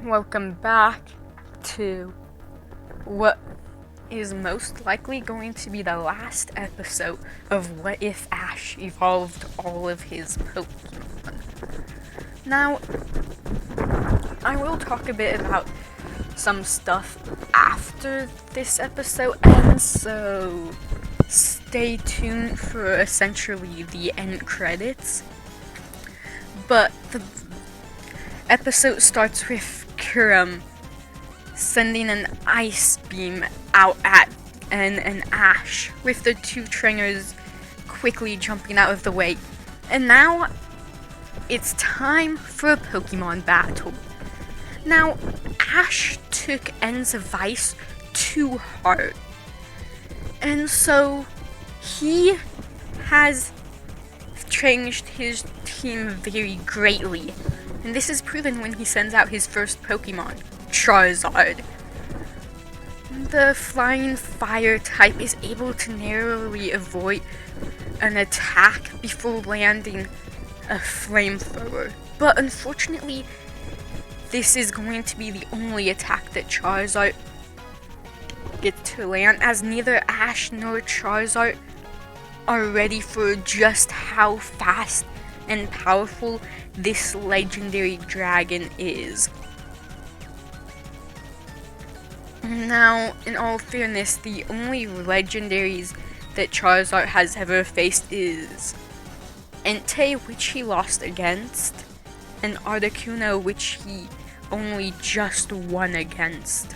Welcome back to what is most likely going to be the last episode of What If Ash Evolved All of His Pokémon. Now, I will talk a bit about some stuff after this episode ends, so stay tuned for essentially the end credits. But the episode starts with Kurum sending an ice beam out at an Ash, with the two trainers quickly jumping out of the way. And now it's time for a Pokemon battle. Now, Ash took N's advice to heart, and so he has changed his team very greatly. And this is proven when he sends out his first Pokemon, Charizard. The flying fire type is able to narrowly avoid an attack before landing a flamethrower. But unfortunately, this is going to be the only attack that Charizard gets to land, as neither Ash nor Charizard are ready for just how fast and powerful this legendary dragon is. Now, in all fairness, the only legendaries that Charizard has ever faced is Entei, which he lost against, and Articuno, which he only just won against.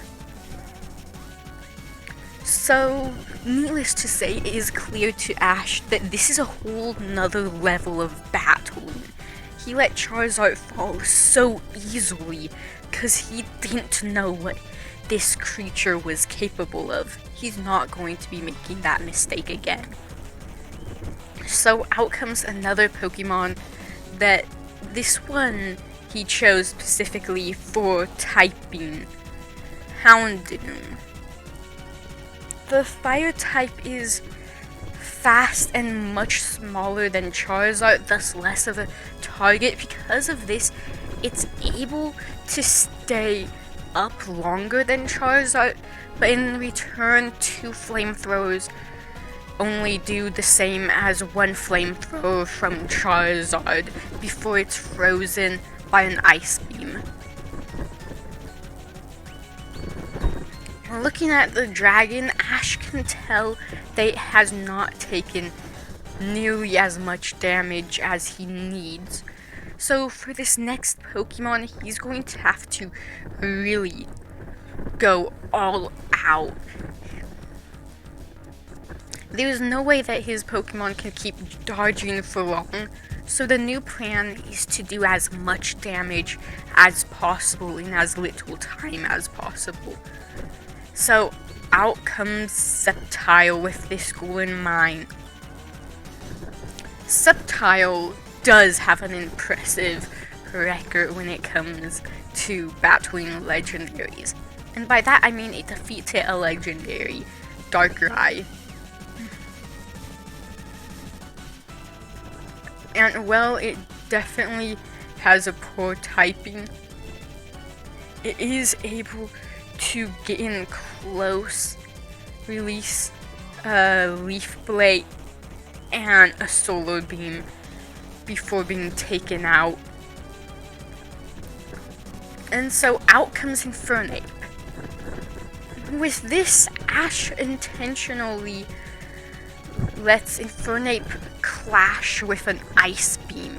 So, needless to say, it is clear to Ash that this is a whole nother level of battling. He let Charizard fall so easily because he didn't know what this creature was capable of. He's not going to be making that mistake again. So out comes another Pokemon that this one he chose specifically for typing, Houndoom. The fire type is fast and much smaller than Charizard, thus less of a target. Because of this, it's able to stay up longer than Charizard, but in return, 2 flamethrowers only do the same as 1 flamethrower from Charizard before it's frozen by an ice beam. Looking at the dragon, Ash can tell that it has not taken nearly as much damage as he needs. So for this next Pokemon, he's going to have to really go all out. There's no way that his Pokemon can keep dodging for long, so the new plan is to do as much damage as possible in as little time as possible. So out comes Sceptile with this goal in mind. Sceptile does have an impressive record when it comes to battling legendaries. And by that I mean it defeated a legendary, Darkrai. And well, it definitely has a poor typing. It is able to get in close, release a Leaf Blade and a Solar Beam before being taken out. And so out comes Infernape. With this, Ash intentionally lets Infernape clash with an Ice Beam.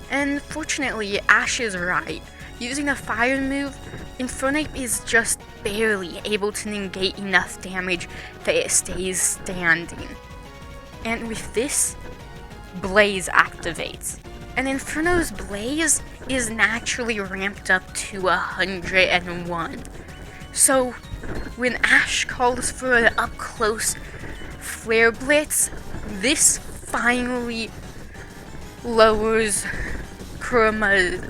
And fortunately, Ash is right. Using a fire move, Infernape is just barely able to negate enough damage that it stays standing. And with this, Blaze activates. And Inferno's Blaze is naturally ramped up to 101. So when Ash calls for an up-close Flare Blitz, this finally lowers Kuruma's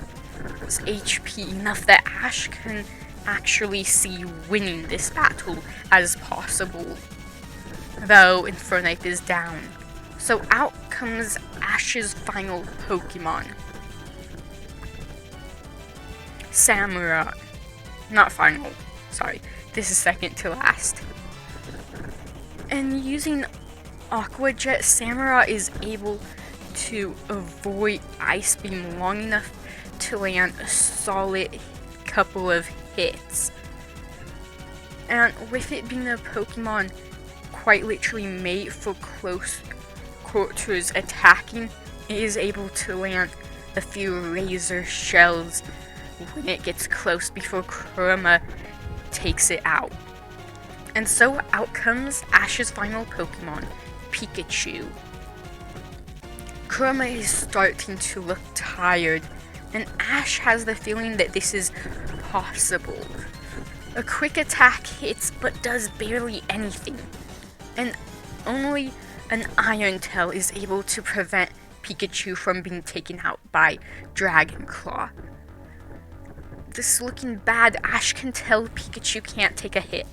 HP enough that Ash can actually see winning this battle as possible, though Infernape is down. So out comes Ash's final Pokemon, Samurai. Not final, sorry. This is second to last. And using Aqua Jet, Samura is able to avoid Ice Beam long enough to land a solid couple of hits. And with it being a Pokemon quite literally made for close quarters attacking, it is able to land a few razor shells when it gets close before Kurama takes it out. And so out comes Ash's final Pokemon, Pikachu. Kurama is starting to look tired, and Ash has the feeling that this is possible. A quick attack hits but does barely anything, and only an Iron Tail is able to prevent Pikachu from being taken out by Dragon Claw. This looking bad, Ash can tell Pikachu can't take a hit,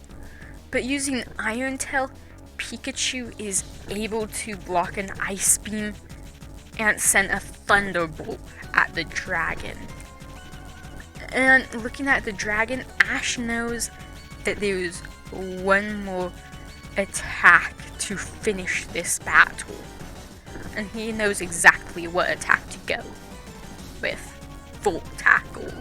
but using Iron Tail, Pikachu is able to block an Ice Beam and send a Thunderbolt at the dragon. And looking at the dragon, Ash knows that there's one more attack to finish this battle. And he knows exactly what attack to go with. Full Tackle.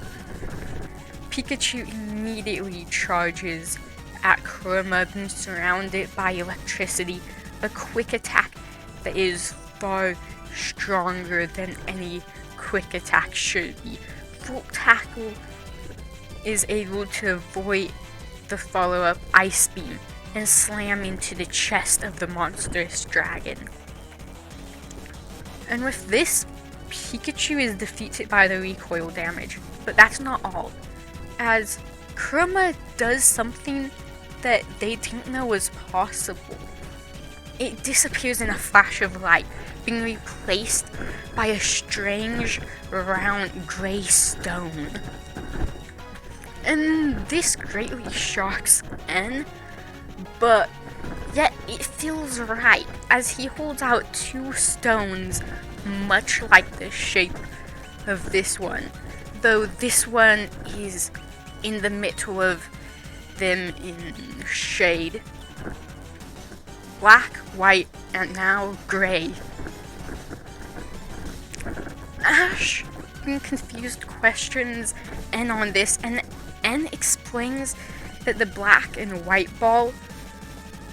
Pikachu immediately charges at Kurama, being surrounded by electricity. A quick attack that is far stronger than any quick attack should be. Full Tackle is able to avoid the follow-up Ice Beam and slam into the chest of the monstrous dragon. And with this, Pikachu is defeated by the recoil damage, but that's not all, as Kurama does something that they didn't know was possible. It disappears in a flash of light, being replaced by a strange, round, grey stone. And this greatly shocks N, but yet it feels right, as he holds out two stones much like the shape of this one, though this one is in the middle of them in shade. Black, white, and now grey. Ash confused questions N on this, and N explains that the black and white ball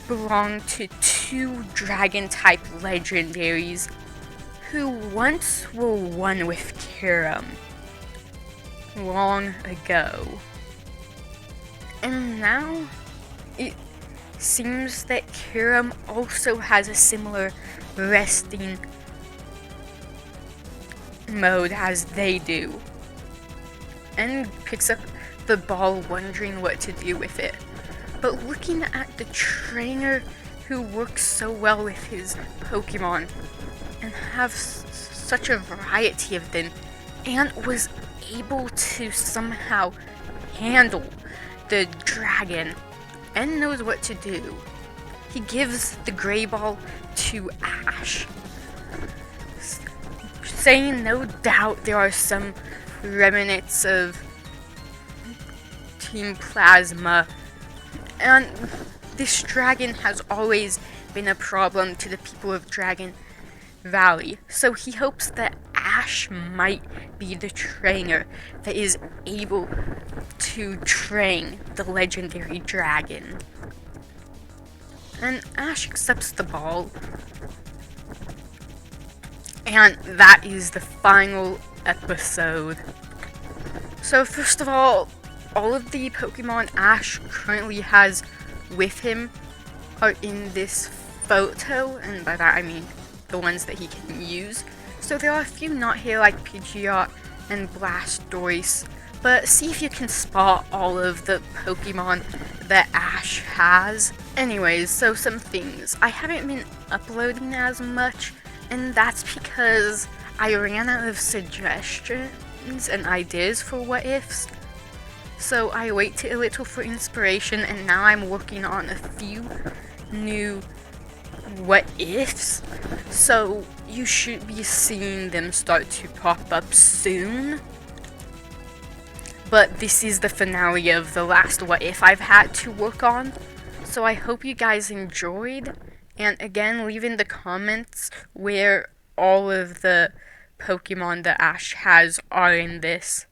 belong to two dragon-type legendaries who once were one with Kiram long ago. And now it seems that Kiram also has a similar resting mode as they do, and picks up the ball wondering what to do with it. But looking at the trainer who works so well with his Pokemon and have such a variety of them, and was able to somehow handle the dragon and knows what to do, he gives the gray ball to Ash, saying no doubt there are some remnants of Team Plasma, and this dragon has always been a problem to the people of Dragon Valley, so he hopes that Ash might be the trainer that is able to train the legendary dragon. And Ash accepts the ball, and that is the final episode. So first of all of the Pokemon Ash currently has with him are in this photo, and by that I mean the ones that he can use. So there are a few not here like Pidgeot and Blastoise, but see if you can spot all of the Pokemon that Ash has. Anyways, so some things. I haven't been uploading as much, and that's because I ran out of suggestions and ideas for what ifs. So I waited a little for inspiration, and now I'm working on a few new what ifs. So you should be seeing them start to pop up soon. but this is the finale of the last What If I've had to work on. So I hope you guys enjoyed, and again, leave in the comments where all of the Pokemon that Ash has are in this.